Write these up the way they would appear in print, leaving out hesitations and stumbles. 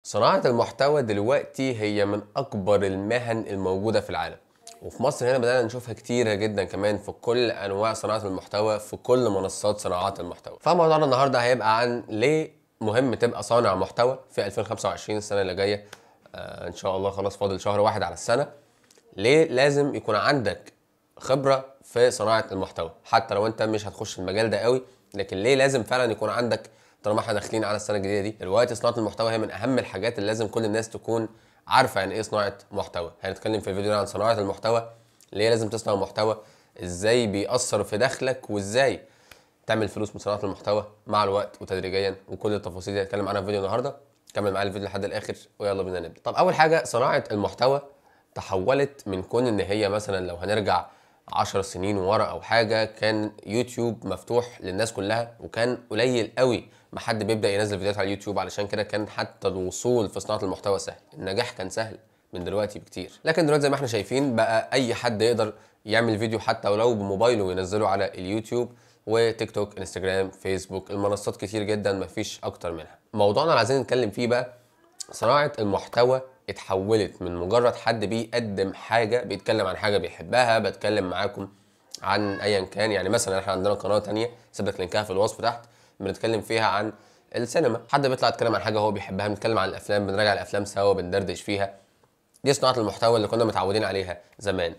صناعة المحتوى دلوقتي هي من أكبر المهن الموجودة في العالم، وفي مصر هنا بدأنا نشوفها كتيرة جدا كمان في كل أنواع صناعة المحتوى في كل منصات صناعات المحتوى. فموضوعنا النهاردة هيبقى عن ليه مهم تبقى صانع محتوى في 2025 السنة اللي جاية. إن شاء الله خلاص فاضل شهر واحد على السنة. ليه لازم يكون عندك خبرة في صناعة المحتوى حتى لو أنت مش هتخش المجال ده قوي، لكن ليه لازم فعلا يكون عندك طالما احنا داخلين على السنه الجديده دي. دلوقتي صناعه المحتوى هي من اهم الحاجات اللي لازم كل الناس تكون عارفه يعني ايه صناعه محتوى. هنتكلم في الفيديو ده عن صناعه المحتوى، ليه لازم تصنع محتوى، ازاي بيأثر في دخلك، وازاي تعمل فلوس من صناعه المحتوى مع الوقت وتدريجيا، وكل التفاصيل دي هنتكلم عنها في فيديو النهارده. كمل معايا الفيديو لحد الاخر ويلا بينا نبدا. طب اول حاجه، صناعه المحتوى تحولت من كون ان هي مثلا لو هنرجع 10 سنين ورا او حاجه كان يوتيوب مفتوح للناس كلها، وكان قليل قوي ما حد بيبدا ينزل فيديوهات على اليوتيوب، علشان كده كان حتى الوصول في صناعه المحتوى سهل، النجاح كان سهل من دلوقتي بكتير. لكن دلوقتي زي ما احنا شايفين بقى اي حد يقدر يعمل فيديو حتى ولو بموبايله وينزله على اليوتيوب وتيك توك انستجرام فيسبوك، المنصات كتير جدا مفيش اكتر منها. موضوعنا اللي عايزين نتكلم فيه بقى، صناعة المحتوى اتحولت من مجرد حد بيقدم حاجة بيتكلم عن حاجة بيحبها. بتكلم معاكم عن ايا كان، يعني مثلا احنا عندنا قناة تانية سيبلك لينكها في الوصف تحت، بنتكلم فيها عن السينما. حد بيطلع يتكلم عن حاجة هو بيحبها، بنتكلم عن الافلام، بنراجع الافلام سوا، بندردش فيها. دي صناعة المحتوى اللي كنا متعودين عليها زمان.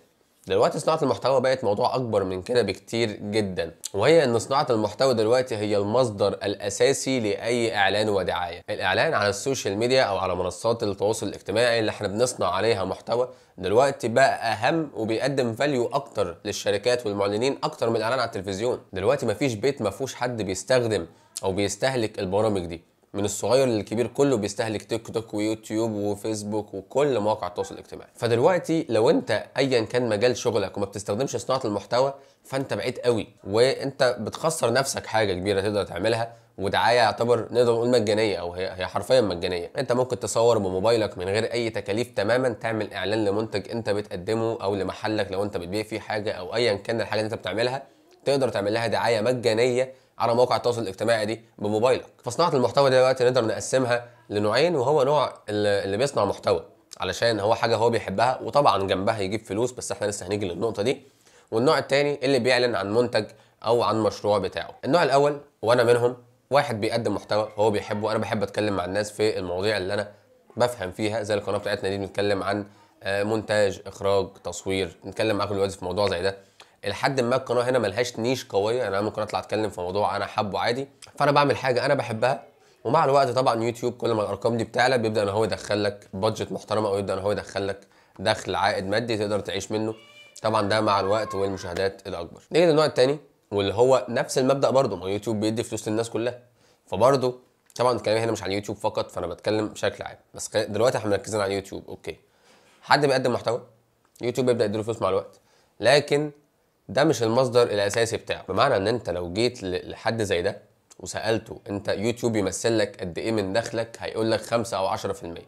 دلوقتي صناعة المحتوى بقت موضوع أكبر من كده بكتير جدا، وهي إن صناعة المحتوى دلوقتي هي المصدر الأساسي لأي إعلان ودعاية. الإعلان على السوشيال ميديا أو على منصات التواصل الاجتماعي اللي احنا بنصنع عليها محتوى دلوقتي بقى أهم، وبيقدم فاليو أكتر للشركات والمعلنين أكتر من الإعلان على التلفزيون. دلوقتي مفيش بيت مفهوش حد بيستخدم أو بيستهلك البرامج دي، من الصغير للكبير كله بيستهلك تيك توك ويوتيوب وفيسبوك وكل مواقع التواصل الاجتماعي. فدلوقتي لو انت ايا كان مجال شغلك وما بتستخدمش صناعه المحتوى فانت بعيد قوي، وانت بتخسر نفسك حاجه كبيره تقدر تعملها، ودعايه يعتبر نقدر نقول مجانيه، او هي حرفيا مجانيه. انت ممكن تصور بموبايلك من غير اي تكاليف تماما، تعمل اعلان لمنتج انت بتقدمه او لمحلك لو انت بتبيع فيه حاجه، او ايا كان الحاجه اللي انت بتعملها تقدر تعمل لها دعايه مجانيه على مواقع التواصل الاجتماعي دي بموبايلك. فصناعه المحتوى دلوقتي نقدر نقسمها لنوعين، وهو نوع اللي بيصنع محتوى علشان هو حاجه هو بيحبها وطبعا جنبها يجيب فلوس، بس احنا لسه هنيجي للنقطه دي. والنوع الثاني اللي بيعلن عن منتج او عن مشروع بتاعه. النوع الاول وانا منهم، واحد بيقدم محتوى هو بيحبه. انا بحب اتكلم مع الناس في المواضيع اللي انا بفهم فيها، زي القناه بتاعتنا دي بنتكلم عن مونتاج، اخراج، تصوير. نتكلم معاكم دلوقتي في موضوع زي ده. لحد ما القناه هنا ملهاش نيش قويه، يعني انا ممكن اطلع اتكلم في موضوع انا حابه عادي، فانا بعمل حاجه انا بحبها. ومع الوقت طبعا يوتيوب كل ما الارقام دي بتعلى بيبدا ان هو يدخل لك بادجت محترمه، او يبدا ان هو يدخل لك دخل عائد مادي تقدر تعيش منه، طبعا ده مع الوقت والمشاهدات الاكبر. نيجي للنوع الثاني واللي هو نفس المبدا برضه، ما يوتيوب بيدي فلوس للناس كلها، فبرضه طبعا الكلام هنا مش على اليوتيوب فقط، فانا بتكلم بشكل عام، بس دلوقتي احنا مركزين على اليوتيوب. اوكي، حد بيقدم محتوى يوتيوب بيبدا يديله فلوس مع الوقت، لكن ده مش المصدر الاساسي بتاعه. بمعنى ان انت لو جيت لحد زي ده وسالته انت يوتيوب يمثل لك قد ايه من دخلك، هيقول لك 5 او 10%.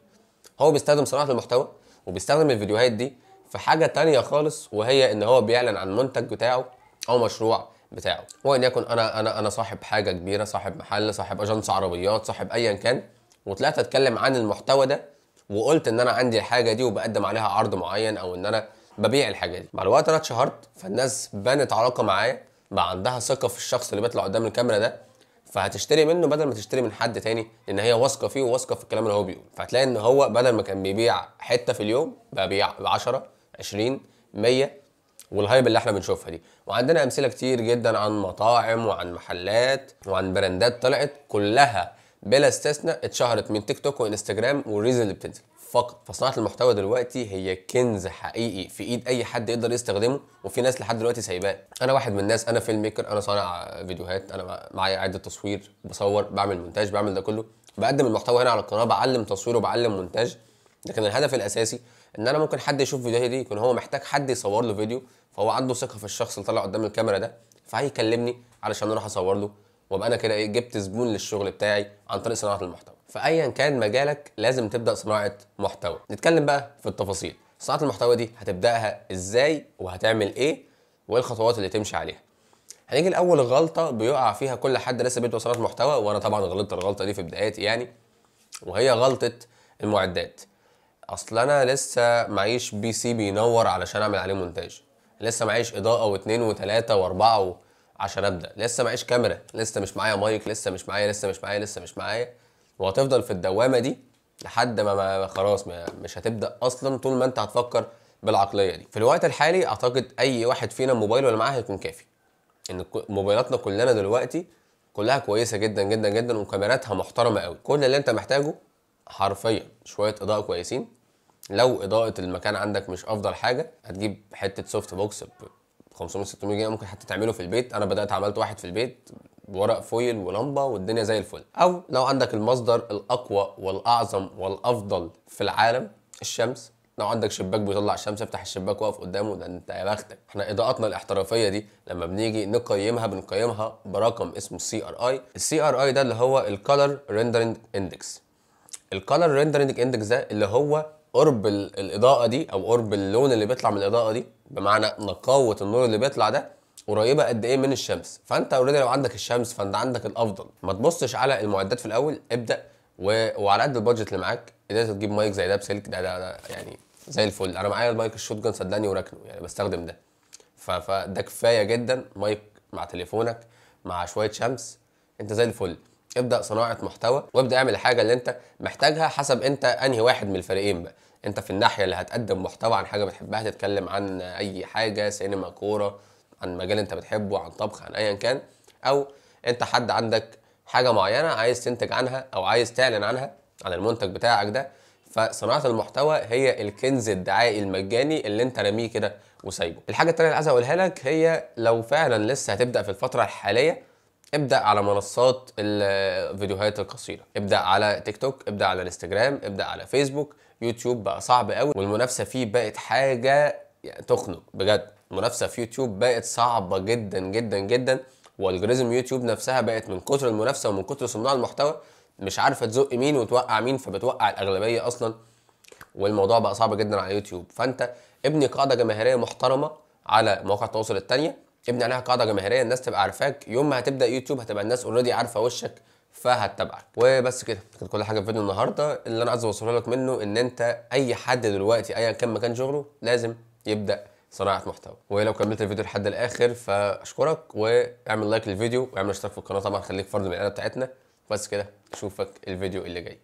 هو بيستخدم صناعه المحتوى وبيستخدم الفيديوهات دي في حاجه تانية خالص، وهي ان هو بيعلن عن منتج بتاعه او مشروع بتاعه. وان يكن انا صاحب حاجه كبيره، صاحب محل، صاحب اجنس عربيات، صاحب ايا كان، وطلعت اتكلم عن المحتوى ده وقلت ان انا عندي الحاجه دي وبقدم عليها عرض معين، او ان انا ببيع الحاجه دي. مع الوقت انا اتشهرت، فالناس بنت علاقه معايا، بقى عندها ثقه في الشخص اللي بيطلع قدام الكاميرا ده، فهتشتري منه بدل ما تشتري من حد تاني، لان هي واثقه فيه وواثقه في الكلام اللي هو بيقول. فهتلاقي ان هو بدل ما كان بيبيع حته في اليوم بقى بيبيع ب 10 20 100، والهايب اللي احنا بنشوفها دي. وعندنا امثله كتير جدا عن مطاعم وعن محلات وعن براندات طلعت كلها بلا استثناء اتشهرت من تيك توك وانستجرام والريلز اللي بتنزل فقط. فصناعه المحتوى دلوقتي هي كنز حقيقي في ايد اي حد يقدر يستخدمه، وفي ناس لحد دلوقتي سايباه. انا واحد من الناس، انا فيلم ميكر، انا صانع فيديوهات، انا معايا اعاده تصوير، بصور، بعمل مونتاج، بعمل ده كله، بقدم المحتوى هنا على القناه، بعلم تصوير وبعلم مونتاج. لكن الهدف الاساسي ان انا ممكن حد يشوف فيديوهاتي دي يكون هو محتاج حد يصور له فيديو، فهو عنده ثقه في الشخص اللي طالع قدام الكاميرا ده، فهيكلمني علشان اروح اصور له، وابقى انا كده ايه، جبت زبون للشغل بتاعي عن طريق صناعه المحتوى. فايا كان مجالك لازم تبدا صناعه محتوى. نتكلم بقى في التفاصيل. صناعه المحتوى دي هتبداها ازاي وهتعمل ايه وايه الخطوات اللي تمشي عليها. هنيجي لاول غلطه بيقع فيها كل حد لسه بيبدا صناعه محتوى، وانا طبعا غلطت الغلطه دي في بداياتي يعني، وهي غلطه المعدات. اصل انا لسه معيش بي سي بينور علشان اعمل عليه مونتاج، لسه معيش اضاءه واثنين وثلاثه واربعه عشان ابدا، لسه معيش كاميرا، لسه مش معايا مايك، لسه مش معايا، وهتفضل في الدوامه دي لحد ما خلاص مش هتبدا اصلا طول ما انت هتفكر بالعقليه دي. في الوقت الحالي اعتقد اي واحد فينا موبايله اللي معاه هيكون كافي. ان موبايلاتنا كلنا دلوقتي كلها كويسه جدا جدا جدا وكاميراتها محترمه قوي. كل اللي انت محتاجه حرفيا شويه اضاءه كويسين. لو اضاءه المكان عندك مش افضل حاجه، هتجيب حته سوفت بوكس ب 500 600 جنيه، ممكن حتى تعمله في البيت. انا بدات عملت واحد في البيت بورق فويل ولمبه والدنيا زي الفل. او لو عندك المصدر الاقوى والاعظم والافضل في العالم، الشمس، لو عندك شباك بيطلع الشمس افتح الشباك واقف قدامه، ده انت يا بختك. احنا اضاءتنا الاحترافيه دي لما بنيجي نقيمها بنقيمها برقم اسمه السي ار اي. السي ار اي ده اللي هو الكالر ريندرنج اندكس. الكالر ريندرنج اندكس ده اللي هو قرب الاضاءه دي او قرب اللون اللي بيطلع من الاضاءه دي، بمعنى نقاوه النور اللي بيطلع ده قريبه قد ايه من الشمس. فانت اوريدي لو عندك الشمس فانت عندك الافضل. ما تبصش على المعدات في الاول، ابدا وعلى قد البادجت اللي معاك قدرت تجيب مايك زي ده بسلك، ده يعني زي الفل. انا معايا المايك الشوت جان صدقني وراكنه، يعني بستخدم ده. فده كفايه جدا، مايك مع تليفونك مع شويه شمس انت زي الفل. ابدا صناعه محتوى وابدا اعمل الحاجه اللي انت محتاجها حسب انت انهي واحد من الفريقين بقى. انت في الناحيه اللي هتقدم محتوى عن حاجه بتحبها، تتكلم عن اي حاجه، سينما، كوره، عن مجال انت بتحبه، عن طبخ، عن ايا كان. او انت حد عندك حاجه معينه عايز تنتج عنها او عايز تعلن عنها عن المنتج بتاعك ده. فصناعه المحتوى هي الكنز الدعائي المجاني اللي انت راميه كده وسايبه. الحاجه التانيه اللي عايز اقولها لك هي لو فعلا لسه هتبدا في الفتره الحاليه، ابدا على منصات الفيديوهات القصيره، ابدا على تيك توك، ابدا على انستجرام، ابدا على فيسبوك. يوتيوب بقى صعب قوي والمنافسه فيه بقت حاجه يعني تخنق بجد. المنافسه في يوتيوب بقت صعبه جدا جدا جدا، والجوريزم يوتيوب نفسها بقت من كتر المنافسه ومن كتر صناع المحتوى مش عارفه تزق مين وتوقع مين، فبتوقع الاغلبيه اصلا. والموضوع بقى صعب جدا على يوتيوب. فانت ابني قاعده جماهيريه محترمه على مواقع التواصل التانيه، ابني عليها قاعده جماهيريه الناس تبقى عارفاك. يوم ما هتبدا يوتيوب هتبقى الناس اوريدي عارفه وشك فهتتابعك. وبس كده كانت كل حاجه في فيديو النهارده. اللي انا عايز اوصله لك منه ان انت اي حد دلوقتي ايا كان مكان شغله لازم يبدا صناعه محتوى. ولو كملت الفيديو لحد الاخر فاشكرك، واعمل لايك للفيديو واعمل اشتراك في القناه طبعا، خليك فرد من العيله بتاعتنا. بس كده اشوفك الفيديو اللي جاي.